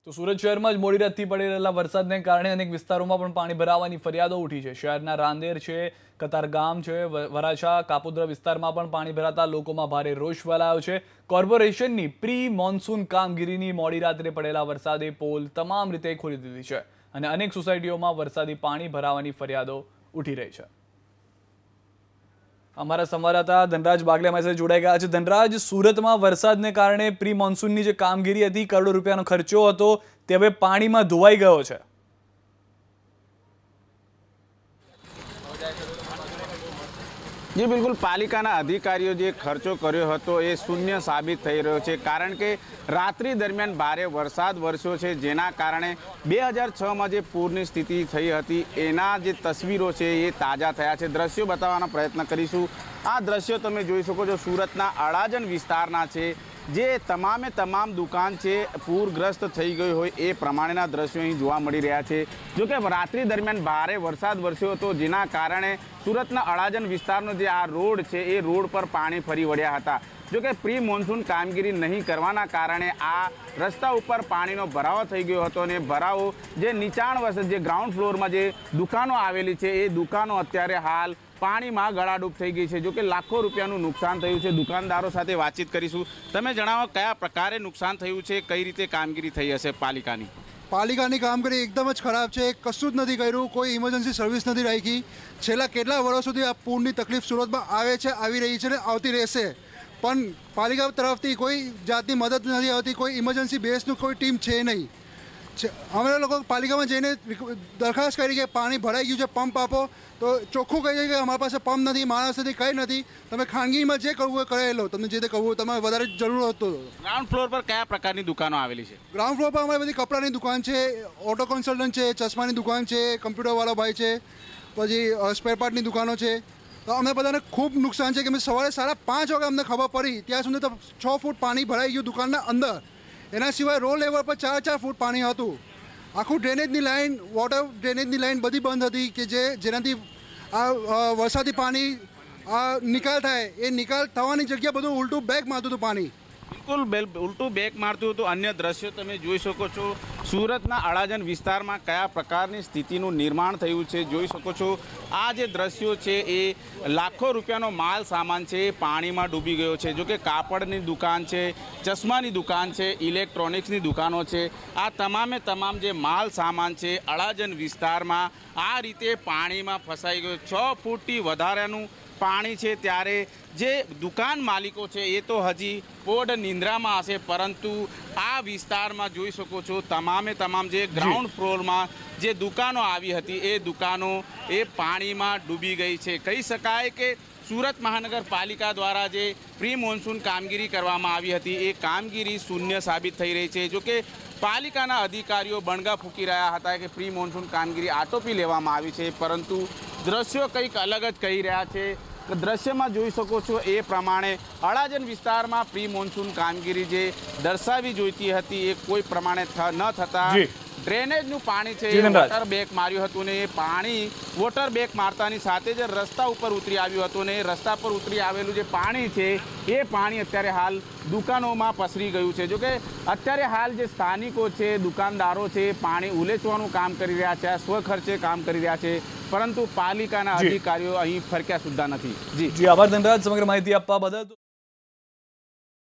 તો સુરત શહેરમાં જ મોડી રાતથી પડી રહેલા વરસાદને કારણે અનેક વિસ્તારોમાં પણ પાણી ભરાવાની ફરિયાદો ઉઠી છે। શહેરના રાંદેર છે, કતારગામ છે, વરાછા, કાપોદ્રા વિસ્તારમાં પણ પાણી ભરાતા લોકોમાં ભારે રોષ ફેલાયો છે। કોર્પોરેશનની પ્રી મોન્સૂન કામગીરીની મોડી રાત્રે પડેલા વરસાદે પોલ તમામ રીતે ખોલી દીધી છે અને અનેક સોસાયટીઓમાં વરસાદી પાણી ભરાવાની ફરિયાદો ઉઠી રહી છે। हमारा संवाददाता धनराज बागले हमारे साथ जोड़ाई गया है। धनराज, सूरतમાં વરસાદને કારણે પ્રી મોન્સૂનની જે કામગીરી હતી, કરોડો રૂપિયાનો ખર્ચો હતો, તે હવે પાણીમાં ધોવાઈ ગયો છે। जी बिल्कुल, पालिकाना अधिकारीओ जे खर्चो कर्यो हतो ए शून्य साबित थई रह्यो छे, कारण के रात्रि दरमियान भारे वरसाद वरस्यो छे, जेना कारणे 2006 में जे पूरनी स्थिति थई हती एना जे तस्वीरो छे ए ताजा थया छे। दृश्यो बताववानो प्रयत्न करीशुं। आ दृश्यो तमे जोई शको छो, सूरतना अडाजन विस्तारना छे, जे तमामे तमाम दुकान छे पूरग्रस्त थई गई होय ए प्रमाणेना दृश्यो અહીં જોવા મળી રહ્યા છે। જો કે રાત્રિ દરમિયાન ભારે વરસાદ વરસ્યો હતો, જેના કારણે સુરતના અડાજન વિસ્તારનો જે આ રોડ છે એ રોડ પર પાણી ફરી વળ્યા હતા। જો કે પ્રી મોન્સૂન કામગીરી નહીં કરવાના કારણે આ રસ્તા ઉપર પાણીનો ભરાવો થઈ ગયો હતો અને ભરાવો જે નીચાણ વસત જે ગ્રાઉન્ડ ફ્લોરમાં જે દુકાનો આવેલી છે એ દુકાનો અત્યારે હાલ પાણીમાં ગળાડૂબ થઈ ગઈ છે। જો કે લાખો રૂપિયાનું નુકસાન થયું છે। દુકાનદારો સાથે વાતચીત કરીશું। તમે જણાવો, કયા પ્રકારે નુકસાન થયું છે, કઈ રીતે કામગીરી થઈ હશે પાલિકાની? પાલિકાની કામગીરી એકદમ જ ખરાબ છે। કશું જ નથી કર્યું, કોઈ ઇમરજન્સી સર્વિસ નથી રાખી। છેલ્લા કેટલા વર્ષોથી આ પૂરની તકલીફ સુરતમાં આવે છે, આવી રહી છે ને આવતી રહેશે, પણ પાલિકા તરફથી કોઈ જાતની મદદ નથી આવતી। કોઈ ઇમરજન્સી બેસનું કોઈ ટીમ છે નહીં। અમે લોકો પાલિકામાં જઈને દરખાસ્ત કરી કે પાણી ભરાઈ ગયું છે, પંપ આપો, તો ચોખ્ખું કહી કે અમારી પાસે પંપ નથી, માણસ નથી, કંઈ નથી, તમે ખાનગીમાં જે કરવું હોય કરાવી લો, તમને જે તે કરવું તમારે વધારે જરૂર હતો। ગ્રાઉન્ડ ફ્લોર પર કયા પ્રકારની દુકાનો આવેલી છે? ગ્રાઉન્ડ ફ્લોર પર અમારી બધી કપડાની દુકાન છે, ઓટો કન્સલ્ટન્ટ છે, ચશ્માની દુકાન છે, કમ્પ્યુટરવાળો ભાઈ છે, પછી સ્પેર પાર્ટની દુકાનો છે। તો અમને બધાને ખૂબ નુકસાન છે કે સવારે 5:30 વાગે અમને ખબર પડી, ત્યાં સુધી તો 6 ફૂટ પાણી ભરાઈ ગયું દુકાનના અંદર। એના સિવાય રોડ લેવલ પર 4-4 ફૂટ પાણી હતું। આખું ડ્રેનેજની લાઇન, વોટર ડ્રેનેજની લાઇન બધી બંધ હતી કે જેનાથી આ વરસાદી પાણી નિકાલ થાય, એ નિકાલ થવાની જગ્યા બધું ઉલટું બેક મારતું હતું પાણી। બિલકુલ ઉલટું બેક મારતું હતું। અન્ય દ્રશ્યો તમે જોઈ શકો છો, સુરતના અડાજન વિસ્તારમાં કયા પ્રકારની સ્થિતિનું નિર્માણ થયું છે જોઈ શકો છો। આ જે દ્રશ્યો છે એ લાખો રૂપિયાનો માલ સામાન છે એ પાણીમાં ડૂબી ગયો છે। જો કે કાપડની દુકાન છે, ચશ્માની દુકાન છે, ઇલેક્ટ્રોનિક્સની દુકાનો છે, આ તમામે તમામ જે માલ સામાન છે અડાજન વિસ્તારમાં આ રીતે પાણીમાં ફસાઈ ગયો। 6 ફૂટથી વધારાનું પાણી છે, ત્યારે જે દુકાન માલિકો છે એ તો હજી પોઢ નિંદ્રામાં હશે, પરંતુ આ વિસ્તારમાં જોઈ શકો છો તમામે તમામ જે ગ્રાઉન્ડ ફ્લોરમાં જે દુકાનો આવી હતી એ દુકાનો એ પાણીમાં ડૂબી ગઈ છે। કહી શકાય કે સુરત મહાનગરપાલિકા દ્વારા જે પ્રી મોન્સૂન કામગીરી કરવામાં આવી હતી એ કામગીરી શૂન્ય સાબિત થઈ રહી છે। જો કે પાલિકાના અધિકારીઓ બણગા ફૂંકી રહ્યા હતા કે પ્રી મોન્સૂન કામગીરી આટોપી લેવામાં આવી છે, પરંતુ દ્રશ્યો કંઈક અલગ જ કહી રહ્યા છે। દ્રશ્યમાં જોઈ શકો છો એ પ્રમાણે અડાજન વિસ્તારમાં પ્રી મોન્સૂન કામગીરી જે દર્શાવી જોઈતી હતી એ કોઈ પ્રમાણે ન થતાં ડ્રેનેજનું પાણી છે એ વોટર બેક માર્યું હતું ને એ પાણી વોટર બેક મારતાની સાથે જ રસ્તા ઉપર ઉતરી આવ્યું હતું ને એ રસ્તા પર ઉતરી આવેલું જે પાણી છે એ પાણી અત્યારે હાલ દુકાનોમાં પસરી ગયું છે। જોકે અત્યારે હાલ જે સ્થાનિકો છે, દુકાનદારો છે, પાણી ઉલેચવાનું કામ કરી રહ્યા છે, સ્વખર્ચે કામ કરી રહ્યા છે, પરંતુ પાલિકાના અધિકારીઓ અહીં ફરક્યા સુદ્ધા નથી। જી આભાર ધનરાજ સમગ્ર માહિતી આપવા બદલ।